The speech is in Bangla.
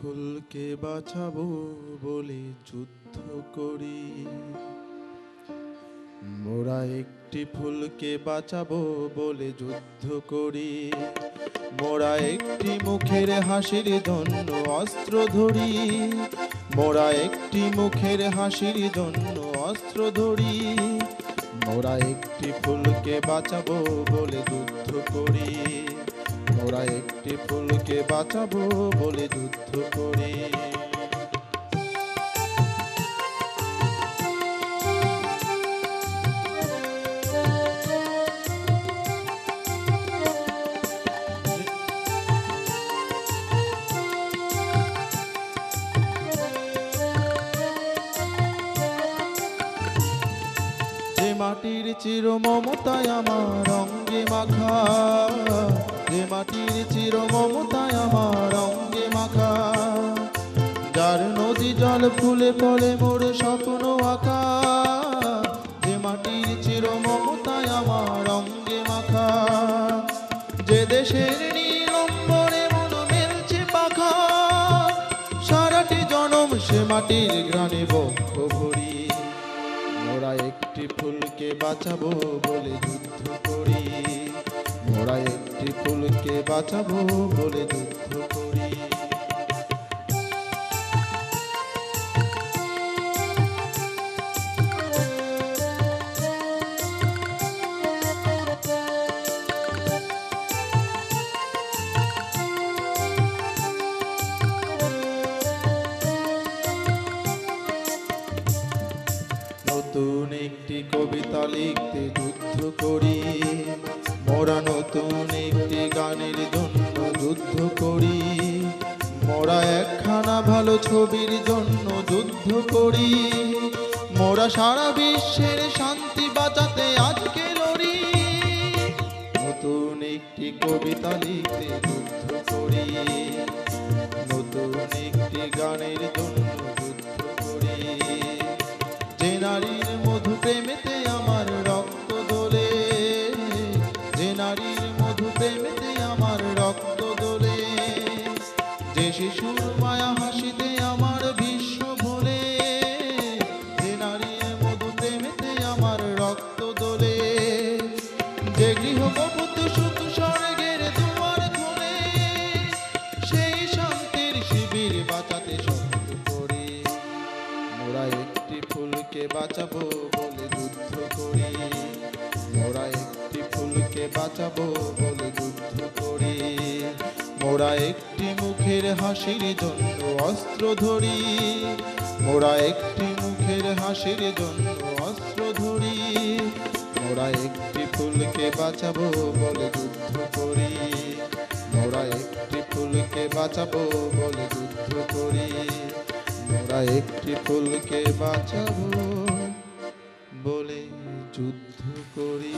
ফুলকে বাঁচাবো বলে যুদ্ধ করি। মোরা একটি ফুলকে বাঁচাবো বলে যুদ্ধ করি। মোরা একটি মুখের হাসির জন্য অস্ত্র ধরি। মোরা একটি মুখের হাসির জন্য অস্ত্র ধরি। মোরা একটি ফুলকে বাঁচাবো বলে যুদ্ধ করি। মোরা একটি ফুলকে বাঁচাবো বলে যুদ্ধ করি। যে মাটির চির মমতায় আমার অঙ্গে মাখা, যে মাটির চির মমতায় আমার অঙ্গে মাখা, যার নদী জল ফুলে ফলে মোর স্বপ্ন আঁকা। যে মাটির চির মমতায় আমার অঙ্গে মাখা, যে দেশের নীল অম্বরে মন মেলছে পাখা, সারাটি জনম সে মাটির ঘ্রাণে বক্ষ ভরি। মোরা একটি ফুলকে বাঁচাবো বলে যুদ্ধ করি। মোরা একটি ফুলকে বাঁচাবো বলে যুদ্ধ করি। নতুন একটি কবিতা লিখতে যুদ্ধ করি। মোরা নতুন একটি গানের জন্য যুদ্ধ করি। মোরা একখানা ভালো ছবির জন্য যুদ্ধ করি। মোরা সারা বিশ্বের শান্তি বাঁচাতে আজকে লড়ি। নতুন একটি কবিতা লিখতে যুদ্ধ করি। নতুন একটি গানের জন্য যুদ্ধ করি। যে নারীর মধু প্রেমেতে আমার রক্ত দোলে, যে নারীর মধু প্রেমেতে আমার রক্ত দোলে, যে শিশুর মায়া হাসিতে আমার বিশ্ব ভোলে, যে নারীর মধু প্রেমেতে আমার রক্ত দোলে, যে গৃহবধূ সুখ স্বর্গের দুয়ার খোলে, সেই শান্তির শিবির বাঁচাতে শক্ত করে। মোরা একটি ফুলকে বাঁচাবো বলে যুদ্ধ করি। মোরা একটি ফুলকে বাঁচাবো বলে যুদ্ধ করি। মোরা একটি মুখের হাসির জন্য অস্ত্র ধরি। মোরা একটি মুখের হাসির জন্য অস্ত্র ধরি। মোরা একটি ফুলকে বাঁচাবো বলে যুদ্ধ করি। মোরা একটি ফুলকে বাঁচাবো বলে যুদ্ধ করি। মোরা একটি ফুলকে বাঁচাবো বলে যুদ্ধ করি।